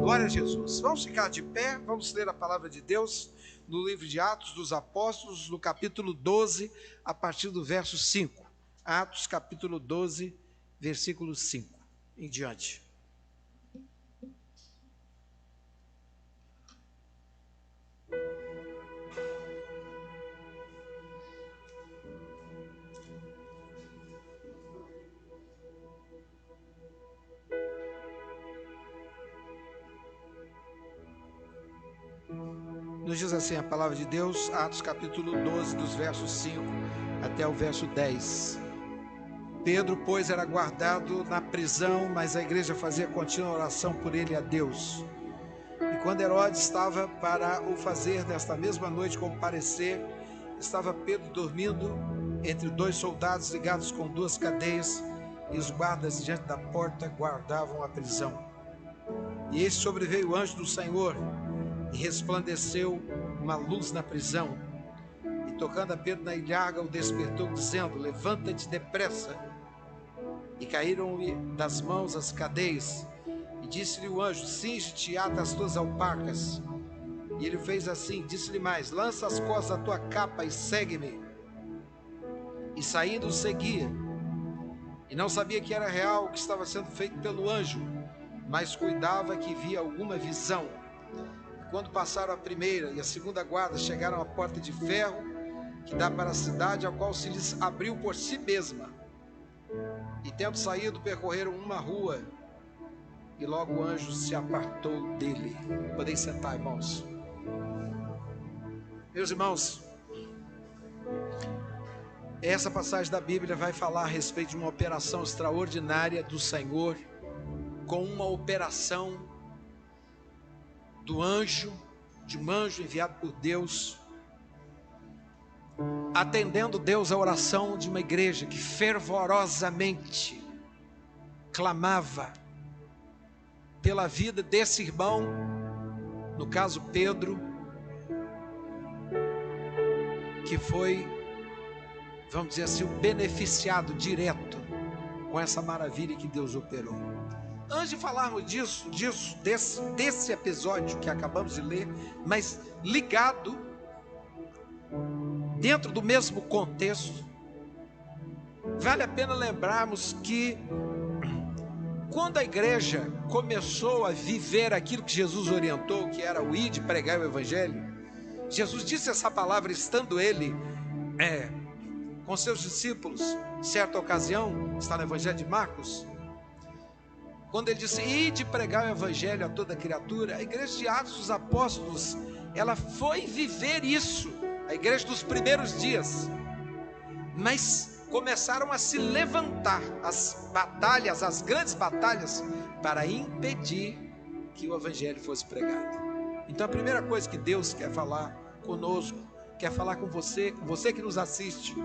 Glória a Jesus. Vamos ficar de pé, vamos ler a palavra de Deus no livro de Atos dos Apóstolos, no capítulo 12, a partir do verso 5. Atos, capítulo 12, versículo 5 em diante. Nos diz assim a palavra de Deus, Atos capítulo 12, dos versos 5 até o verso 10. Pedro, pois, era guardado na prisão, mas a igreja fazia contínua oração por ele a Deus. E quando Herodes estava para o fazer nesta mesma noite comparecer, estava Pedro dormindo entre dois soldados ligados com duas cadeias, e os guardas diante da porta guardavam a prisão. E eis sobreveio o anjo do Senhor, e resplandeceu uma luz na prisão, e tocando a Pedro na ilharga, o despertou, dizendo: levanta-te depressa. E caíram-lhe das mãos as cadeias, e disse-lhe o anjo: cinge-te e ata as tuas alpacas. E ele fez assim. Disse-lhe mais: lança as costas da tua capa e segue-me. E saindo o seguia, e não sabia que era real o que estava sendo feito pelo anjo, mas cuidava que via alguma visão. Quando passaram a primeira e a segunda guarda, chegaram à porta de ferro que dá para a cidade, a qual se lhes abriu por si mesma. E tendo saído, percorreram uma rua, e logo o anjo se apartou dele. Podem sentar, irmãos. Meus irmãos, essa passagem da Bíblia vai falar a respeito de uma operação extraordinária do Senhor, com uma operação do anjo, de um anjo enviado por Deus, atendendo Deus à oração de uma igreja que fervorosamente clamava pela vida desse irmão, no caso Pedro, que foi, vamos dizer assim, o beneficiado direto com essa maravilha que Deus operou. Antes de falarmos desse episódio que acabamos de ler, mas ligado, dentro do mesmo contexto, vale a pena lembrarmos que quando a igreja começou a viver aquilo que Jesus orientou, que era o ir de pregar o evangelho, Jesus disse essa palavra estando ele com seus discípulos, certa ocasião, está no evangelho de Marcos, quando ele disse: ide pregar o evangelho a toda criatura. A igreja de Atos dos Apóstolos, ela foi viver isso, a igreja dos primeiros dias, mas começaram a se levantar as batalhas, as grandes batalhas, para impedir que o evangelho fosse pregado. Então a primeira coisa que Deus quer falar conosco, quer falar com você que nos assiste,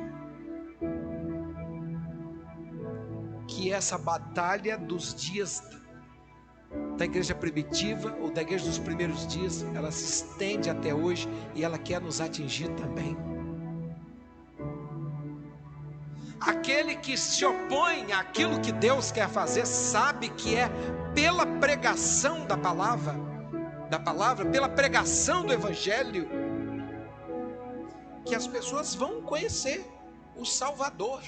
que essa batalha dos dias da igreja primitiva, ou da igreja dos primeiros dias, ela se estende até hoje, e ela quer nos atingir também. Aquele que se opõe àquilo que Deus quer fazer, sabe que é pela pregação da palavra, pela pregação do evangelho, que as pessoas vão conhecer o Salvador.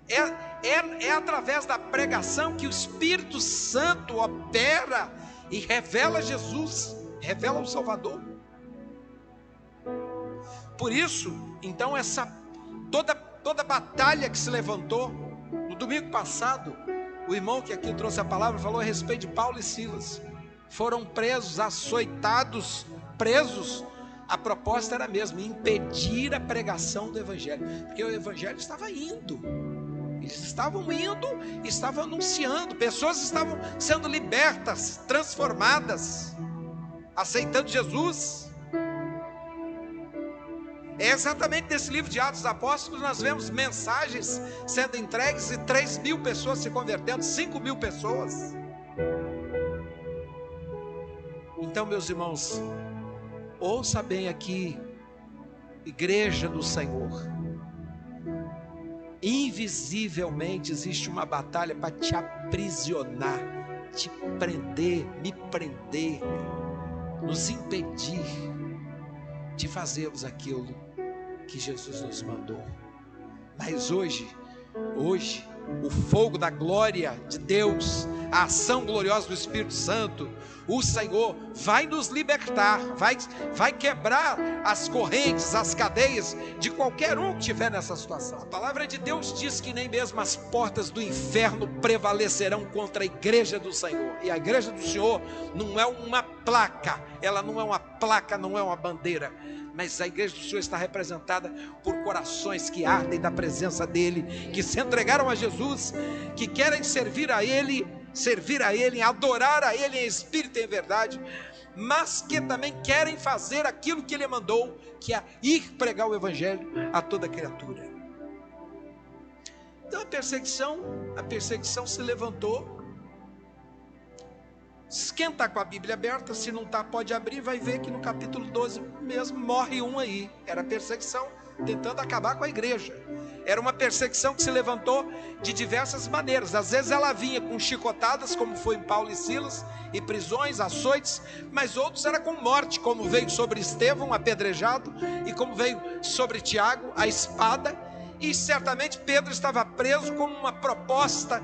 É através da pregação que o Espírito Santo opera e revela Jesus, revela o Salvador. Por isso, então, toda batalha que se levantou, no domingo passado, o irmão que aqui trouxe a palavra falou a respeito de Paulo e Silas. Foram presos, açoitados, presos. A proposta era a mesma: impedir a pregação do evangelho, porque o evangelho estava indo. Eles estavam indo, estavam anunciando, pessoas estavam sendo libertas, transformadas, aceitando Jesus. É exatamente nesse livro de Atos dos Apóstolos nós vemos mensagens sendo entregues e 3.000 pessoas se convertendo, 5.000 pessoas. Então, meus irmãos, ouça bem aqui, igreja do Senhor. Invisivelmente existe uma batalha para te aprisionar te prender, me prender, nos impedir de fazermos aquilo que Jesus nos mandou. Mas hoje, o fogo da glória de Deus, a ação gloriosa do Espírito Santo, o Senhor vai nos libertar, vai quebrar as correntes, as cadeias de qualquer um que estiver nessa situação. A palavra de Deus diz que nem mesmo as portas do inferno prevalecerão contra a igreja do Senhor. E a igreja do Senhor não é uma placa, ela não é uma placa, não é uma bandeira, mas a igreja do Senhor está representada por corações que ardem da presença dEle, que se entregaram a Jesus, que querem servir a Ele, adorar a Ele em espírito e em verdade, mas que também querem fazer aquilo que Ele mandou, que é ir pregar o Evangelho a toda criatura. Então a perseguição se levantou. Quem está com a Bíblia aberta, se não está, pode abrir, vai ver que no capítulo 12 mesmo morre um aí. Era perseguição tentando acabar com a igreja. Era uma perseguição que se levantou de diversas maneiras. Às vezes ela vinha com chicotadas, como foi em Paulo e Silas, e prisões, açoites, mas outros era com morte, como veio sobre Estevão, apedrejado, e como veio sobre Tiago, a espada. E certamente Pedro estava preso como uma proposta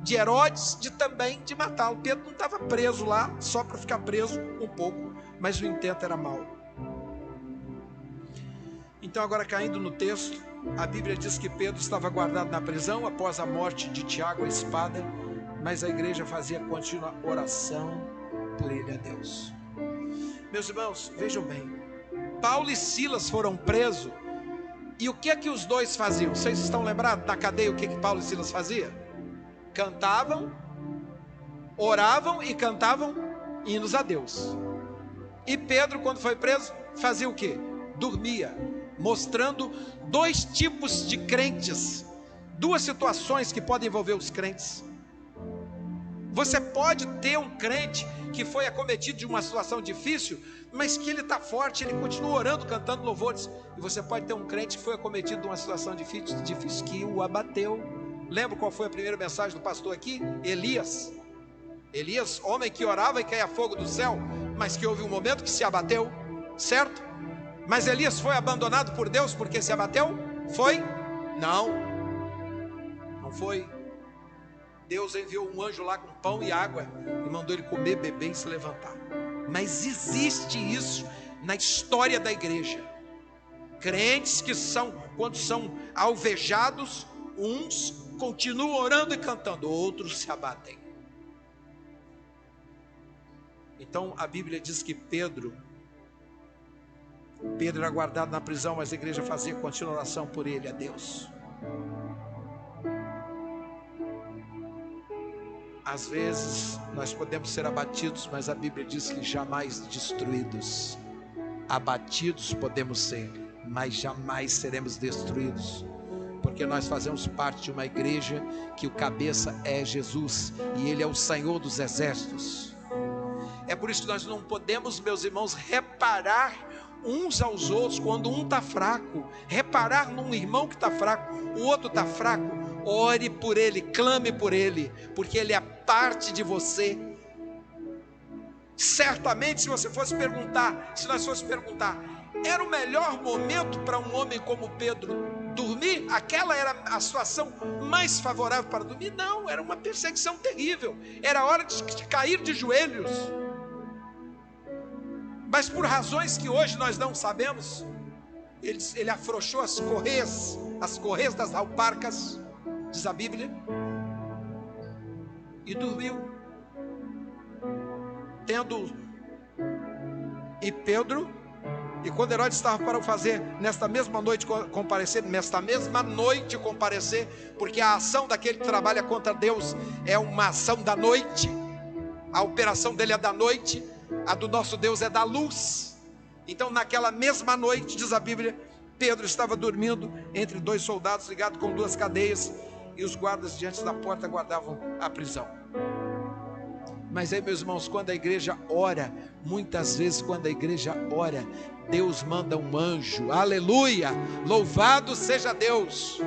de Herodes de matá-lo. Pedro não estava preso lá só para ficar preso um pouco, mas o intento era mau. Então agora, caindo no texto, a Bíblia diz que Pedro estava guardado na prisão após a morte de Tiago, a espada, mas a igreja fazia contínua oração por ele a Deus. Meus irmãos, vejam bem, Paulo e Silas foram presos, e o que é que os dois faziam? Vocês estão lembrados da cadeia, o que que Paulo e Silas faziam? Cantavam, oravam e cantavam hinos a Deus. E Pedro, quando foi preso, fazia o quê? Dormia, mostrando dois tipos de crentes, duas situações que podem envolver os crentes. Você pode ter um crente que foi acometido de uma situação difícil, mas que ele está forte, ele continua orando, cantando louvores. E você pode ter um crente que foi acometido de uma situação difícil que o abateu. Lembra qual foi a primeira mensagem do pastor aqui? Elias, homem que orava e caía fogo do céu, mas que houve um momento que se abateu, certo? Mas Elias foi abandonado por Deus porque se abateu? Foi? Não foi. Deus enviou um anjo lá com pão e água e mandou ele comer, beber e se levantar. Mas existe isso na história da igreja. Crentes que quando são alvejados, uns continuam orando e cantando, outros se abatem. Então a Bíblia diz que Pedro era guardado na prisão, mas a igreja fazia contínua oração por ele a Deus. Às vezes nós podemos ser abatidos, mas a Bíblia diz que jamais destruídos. Abatidos podemos ser, mas jamais seremos destruídos, porque nós fazemos parte de uma igreja que o cabeça é Jesus, e Ele é o Senhor dos exércitos. É por isso que nós não podemos, meus irmãos, reparar uns aos outros quando um está fraco. Reparar num irmão que está fraco, o outro está fraco, ore por ele, clame por ele, porque ele é parte de você. Certamente, se nós fosse perguntar, era o melhor momento para um homem como Pedro dormir? Aquela era a situação mais favorável para dormir? Não, era uma perseguição terrível, era hora de cair de joelhos. Mas por razões que hoje nós não sabemos, ele afrouxou as correias das alparcas, diz a Bíblia, e dormiu. E quando Herodes estava para o fazer nesta mesma noite comparecer, porque a ação daquele que trabalha contra Deus é uma ação da noite, a operação dele é da noite, a do nosso Deus é da luz. Então naquela mesma noite, diz a Bíblia, Pedro estava dormindo entre dois soldados ligados com duas cadeias, e os guardas diante da porta guardavam a prisão. Mas aí, meus irmãos, quando a igreja ora, muitas vezes quando a igreja ora, Deus manda um anjo, aleluia, louvado seja Deus.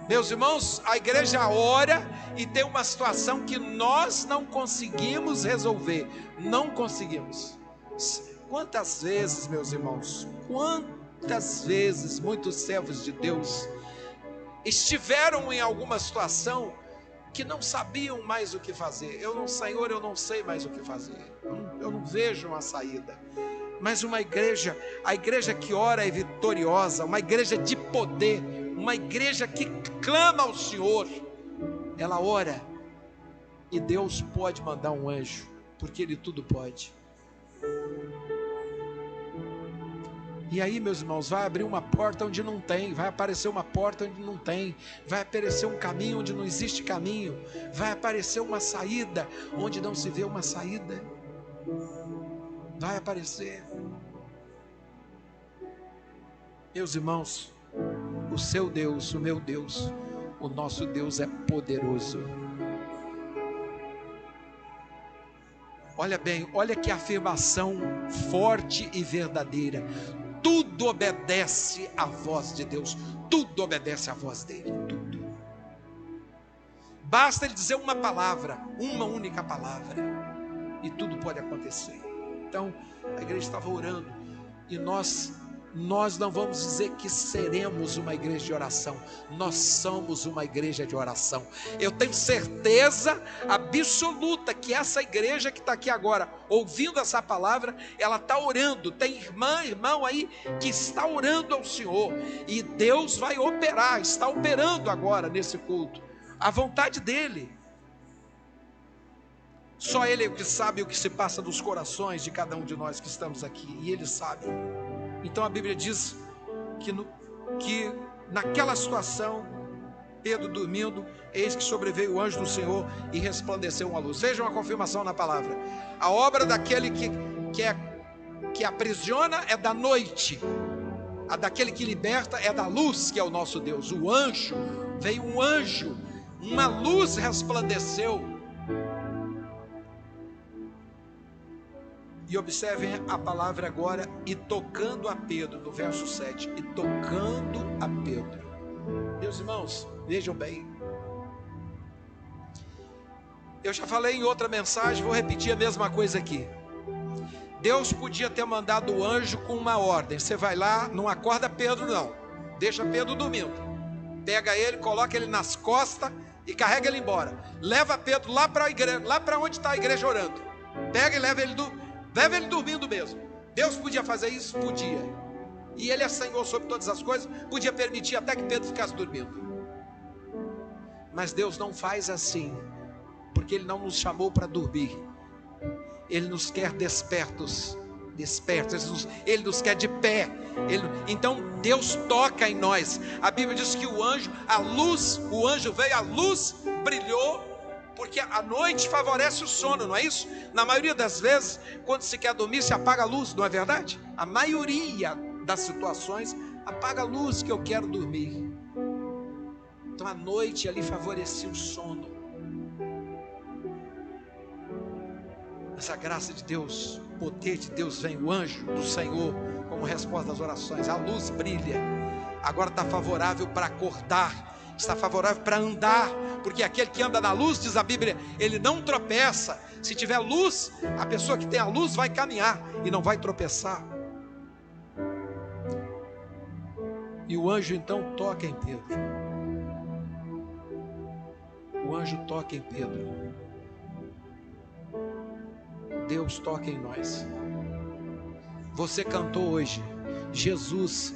Meus irmãos, a igreja ora e tem uma situação que nós não conseguimos resolver. Não conseguimos. Quantas vezes, meus irmãos, quantas vezes muitos servos de Deus estiveram em alguma situação que não sabiam mais o que fazer. Senhor, eu não sei mais o que fazer. Eu não vejo uma saída. Mas uma igreja, a igreja que ora é vitoriosa, uma igreja de poder, uma igreja que clama ao Senhor, ela ora e Deus pode mandar um anjo, porque Ele tudo pode. E aí, meus irmãos, vai abrir uma porta onde não tem, vai aparecer uma porta onde não tem, vai aparecer um caminho onde não existe caminho, vai aparecer uma saída onde não se vê uma saída, vai aparecer. Meus irmãos, o seu Deus, o meu Deus, o nosso Deus é poderoso. Olha bem, olha que afirmação forte e verdadeira. Tudo obedece à voz de Deus, tudo obedece à voz dele, tudo. Basta ele dizer uma palavra, uma única palavra, e tudo pode acontecer. Então, a igreja estava orando, e nós não vamos dizer que seremos uma igreja de oração, nós somos uma igreja de oração. Eu tenho certeza absoluta que essa igreja que está aqui agora, ouvindo essa palavra, ela está orando. Tem irmão aí que está orando ao Senhor, e Deus vai operar, está operando agora nesse culto, a vontade dele. Só Ele é o que sabe o que se passa nos corações de cada um de nós que estamos aqui, e Ele sabe. Então a Bíblia diz que naquela situação, Pedro dormindo, eis que sobreveio o anjo do Senhor e resplandeceu uma luz. Vejam a confirmação na palavra. A obra daquele que aprisiona é da noite, a daquele que liberta é da luz, que é o nosso Deus. O anjo, veio um anjo, uma luz resplandeceu. E observem a palavra agora, e tocando a Pedro, no verso 7, e tocando a Pedro. Meus irmãos, vejam bem, eu já falei em outra mensagem, vou repetir a mesma coisa aqui. Deus podia ter mandado o anjo com uma ordem: você vai lá, não acorda Pedro não, deixa Pedro dormindo, pega ele, coloca ele nas costas e carrega ele embora, leva Pedro lá para a igreja, lá para onde está a igreja orando, pega e leva ele dormindo mesmo. Deus podia fazer isso? Podia. E Ele é Senhor sobre todas as coisas, podia permitir até que Pedro ficasse dormindo. Mas Deus não faz assim, porque Ele não nos chamou para dormir. Ele nos quer despertos, Ele nos quer de pé. Então Deus toca em nós. A Bíblia diz que o anjo veio, a luz brilhou, porque a noite favorece o sono, não é isso? Na maioria das vezes, quando se quer dormir, se apaga a luz, não é verdade? A maioria das situações, apaga a luz que eu quero dormir. Então a noite ali favorecia o sono. Mas a graça de Deus, o poder de Deus vem, o anjo do Senhor, como resposta às orações. A luz brilha, agora está favorável para acordar, está favorável para andar, porque aquele que anda na luz, diz a Bíblia, ele não tropeça. Se tiver luz, a pessoa que tem a luz vai caminhar e não vai tropeçar. E o anjo então toca em Pedro. O anjo toca em Pedro. Deus toca em nós. Você cantou hoje: Jesus,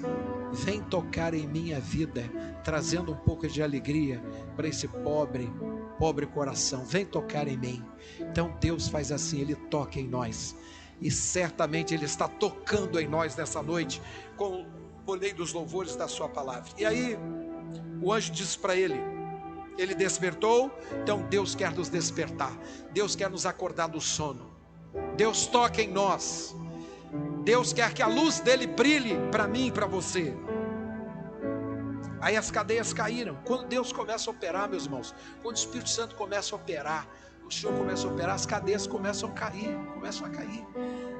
vem tocar em minha vida, trazendo um pouco de alegria para esse pobre coração. Vem tocar em mim. Então Deus faz assim, Ele toca em nós, e certamente Ele está tocando em nós nessa noite, com o poder dos louvores da sua palavra. E aí o anjo diz para ele despertou. Então Deus quer nos despertar, Deus quer nos acordar do sono. Deus toca em nós, Deus quer que a luz dele brilhe para mim e para você. Aí as cadeias caíram. Quando Deus começa a operar, meus irmãos, quando o Espírito Santo começa a operar, o Senhor começa a operar, as cadeias começam a cair.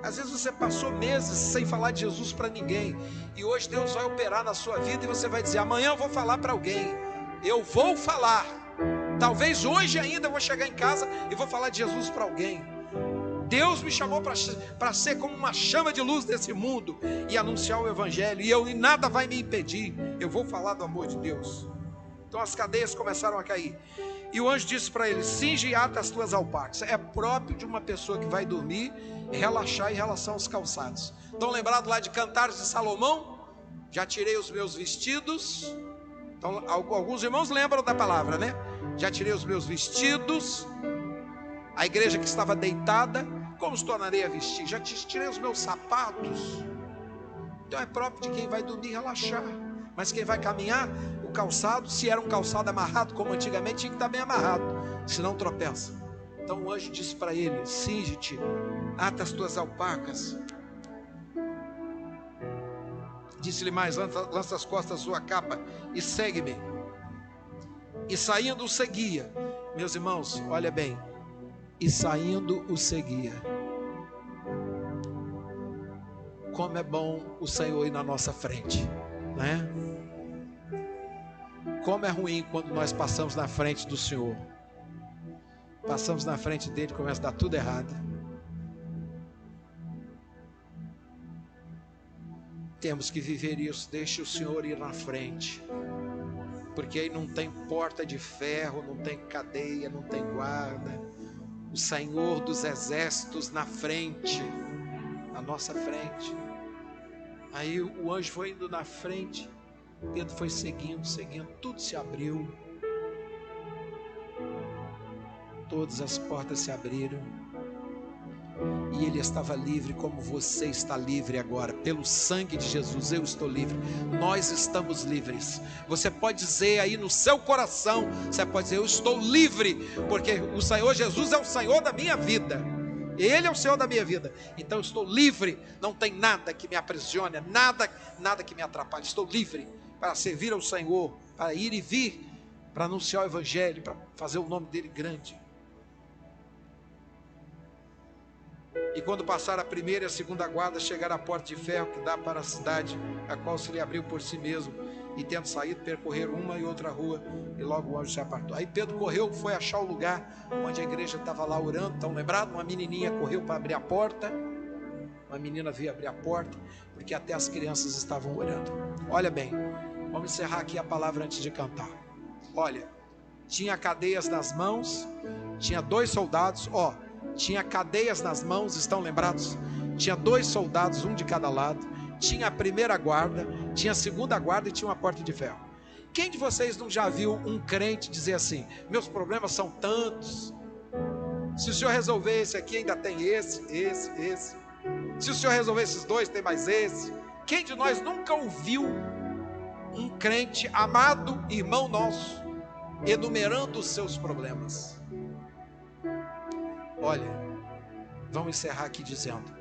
Às vezes você passou meses sem falar de Jesus para ninguém, e hoje Deus vai operar na sua vida, e você vai dizer: amanhã eu vou falar para alguém. Eu vou falar. Talvez hoje ainda eu vou chegar em casa e vou falar de Jesus para alguém. Deus me chamou para ser como uma chama de luz desse mundo e anunciar o Evangelho. E nada vai me impedir. Eu vou falar do amor de Deus. Então as cadeias começaram a cair. E o anjo disse para ele: cinge e ata as tuas alpacas. É próprio de uma pessoa que vai dormir relaxar em relação aos calçados. Estão lembrados lá de Cantares de Salomão? Já tirei os meus vestidos. Então alguns irmãos lembram da palavra, né? Já tirei os meus vestidos. A igreja que estava deitada, como os tornarei a vestir? Já tirei os meus sapatos. Então é próprio de quem vai dormir relaxar. Mas quem vai caminhar, o calçado, se era um calçado amarrado como antigamente, tinha que estar bem amarrado, senão tropeça. Então o anjo disse para ele: cinge-te, ata as tuas alpacas. Disse-lhe mais: lança as costas a sua capa e segue-me. E saindo o seguia. Meus irmãos, olha bem. E saindo o seguia. Como é bom o Senhor ir na nossa frente, né? Como é ruim quando nós passamos na frente do Senhor. Passamos na frente dele e começa a dar tudo errado. Temos que viver isso. Deixe o Senhor ir na frente. Porque aí não tem porta de ferro, não tem cadeia, não tem guarda. O Senhor dos exércitos na frente, na nossa frente. Aí o anjo foi indo na frente, Pedro foi seguindo, tudo se abriu. Todas as portas se abriram. E ele estava livre como você está livre agora. Pelo sangue de Jesus eu estou livre. Nós estamos livres. Você pode dizer aí no seu coração, você pode dizer: eu estou livre, porque o Senhor Jesus é o Senhor da minha vida. Ele é o Senhor da minha vida. Então eu estou livre. Não tem nada que me aprisione, nada que me atrapalhe. Estou livre para servir ao Senhor, para ir e vir, para anunciar o Evangelho, para fazer o nome dele grande. E quando passar a primeira e a segunda guarda, chegar à porta de ferro que dá para a cidade, a qual se lhe abriu por si mesmo, e tendo saído, percorrer uma e outra rua, e logo o anjo se apartou. Aí Pedro correu, foi achar o lugar onde a igreja estava lá orando. Estão lembrados? Uma menininha correu para abrir a porta. Uma menina veio abrir a porta, porque até as crianças estavam orando. Olha bem, vamos encerrar aqui a palavra antes de cantar. Olha, tinha cadeias nas mãos, tinha 2 soldados, tinha cadeias nas mãos, estão lembrados? Tinha 2 soldados, um de cada lado. Tinha a primeira guarda, tinha a segunda guarda e tinha uma porta de ferro. Quem de vocês não já viu um crente dizer assim: meus problemas são tantos, se o senhor resolver esse aqui, ainda tem esse. Se o senhor resolver esses 2, tem mais esse. Quem de nós nunca ouviu um crente, amado irmão nosso, enumerando os seus problemas? Olha, vamos encerrar aqui dizendo: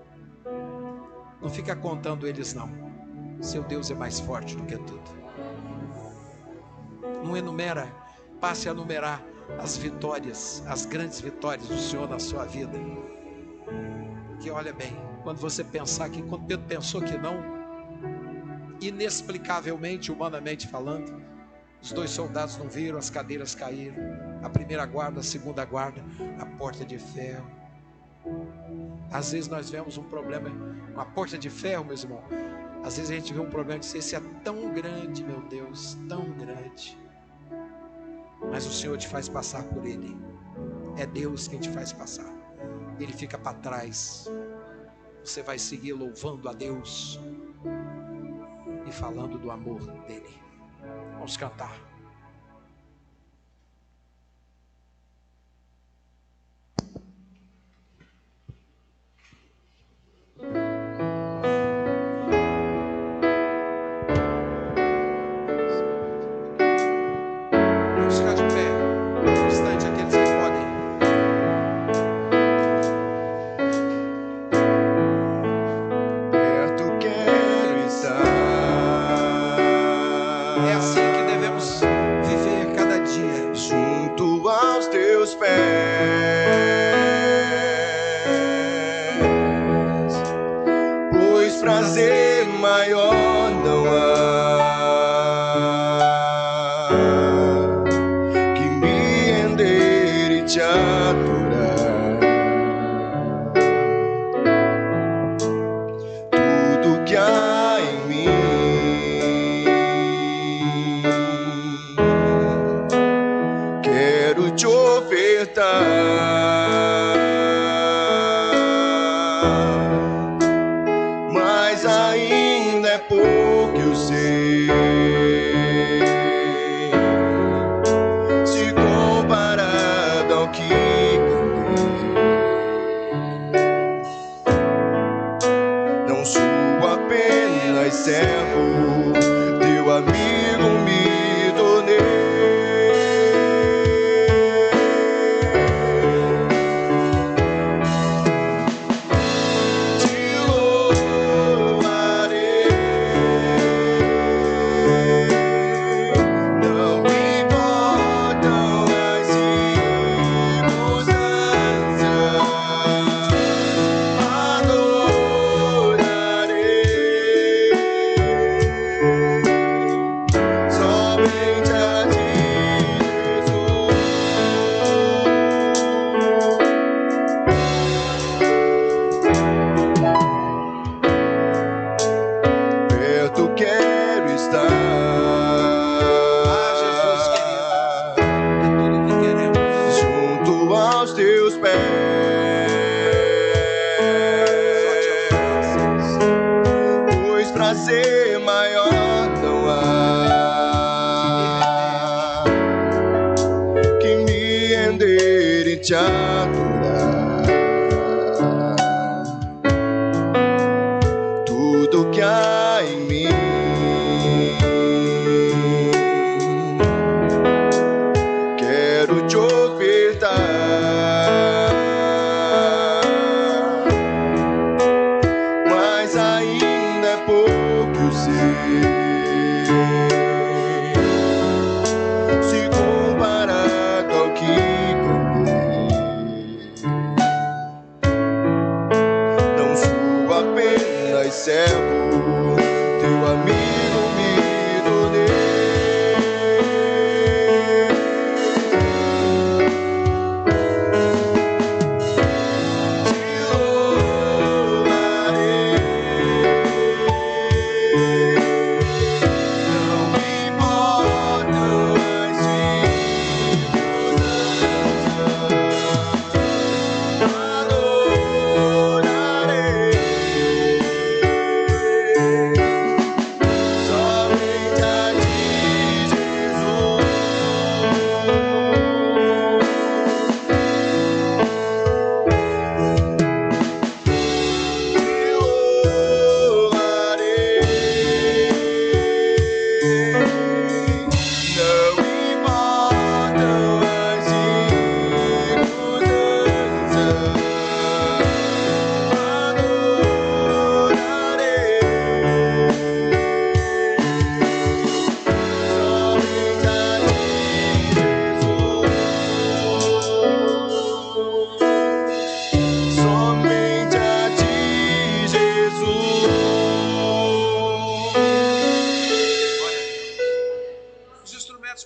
não fica contando eles não. Seu Deus é mais forte do que tudo. Não enumera, passe a enumerar as vitórias, as grandes vitórias do Senhor na sua vida. Que olha bem, quando você pensar que, quando Pedro pensou que não, inexplicavelmente, humanamente falando, os 2 soldados não viram, as cadeiras caíram, a primeira guarda, a segunda guarda, a porta de ferro. Às vezes nós vemos um problema, uma porta de ferro, meus irmãos. Às vezes a gente vê um problema e diz: esse é tão grande, meu Deus, tão grande. Mas o Senhor te faz passar por ele. É Deus quem te faz passar. Ele fica para trás. Você vai seguir louvando a Deus e falando do amor dele. Vamos cantar. Vamos ficar de pé. Um instante, aqueles que podem. Perto quero estar. É assim que devemos é pouco, eu sei. Se comparado ao que não sou apenas servo, teu amigo me tornei. Prazer maior não há que me render e te adorar. Tudo que há em mim quero te ofertar, mas ainda é pouco. Se comparado ao que ganhei, não sou apenas servo, teu amigo me tornei.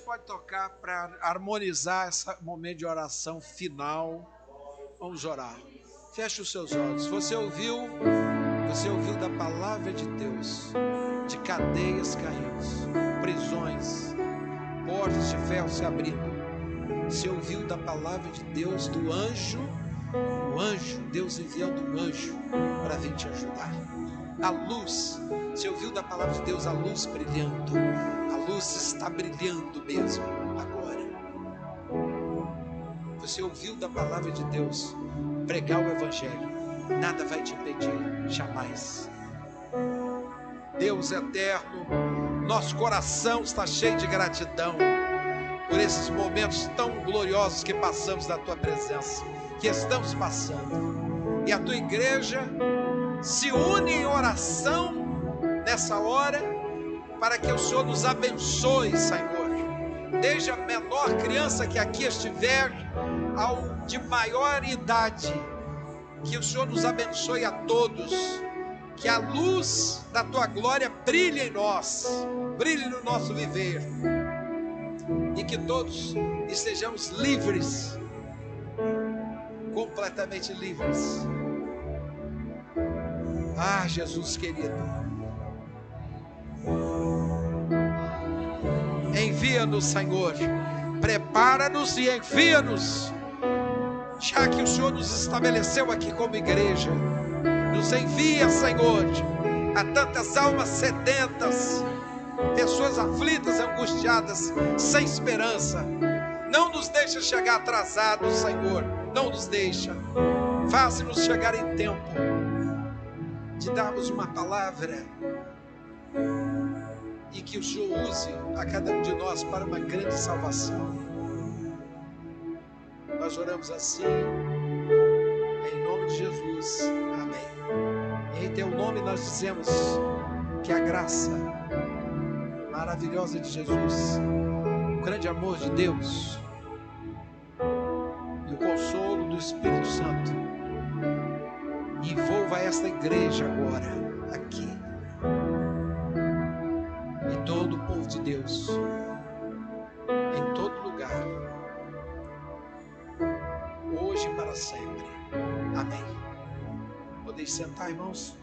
Pode tocar para harmonizar esse momento de oração final. Vamos orar. Feche os seus olhos. Você ouviu da palavra de Deus, de cadeias caindo, prisões, portas de ferro se abrindo. Você ouviu da palavra de Deus, do anjo, Deus enviando um anjo para vir te ajudar. A luz, você ouviu da palavra de Deus, a luz brilhando. A luz está brilhando mesmo agora. Você ouviu da palavra de Deus, pregar o evangelho. Nada vai te impedir, jamais. Deus eterno, nosso coração está cheio de gratidão por esses momentos tão gloriosos que passamos na tua presença, que estamos passando. E a tua igreja se une em oração nessa hora, para que o Senhor nos abençoe, Senhor. Desde a menor criança que aqui estiver, ao de maior idade, que o Senhor nos abençoe a todos, que a luz da tua glória brilhe em nós, brilhe no nosso viver, e que todos estejamos livres, completamente livres. Ah, Jesus querido, envia-nos, Senhor, prepara-nos e envia-nos, já que o Senhor nos estabeleceu aqui como igreja. Nos envia, Senhor, Há tantas almas sedentas, pessoas aflitas, angustiadas, sem esperança. Não nos deixa chegar atrasados, Senhor. Não nos deixa. Faça-nos chegar em tempo de darmos uma palavra e que o Senhor use a cada um de nós para uma grande salvação. Nós oramos assim, em nome de Jesus. Amém. E em teu nome nós dizemos que a graça maravilhosa de Jesus, o grande amor de Deus e o consolo do Espírito Santo envolva esta igreja agora, aqui, e todo o povo de Deus, em todo lugar, hoje e para sempre. Amém. Podeis sentar, irmãos.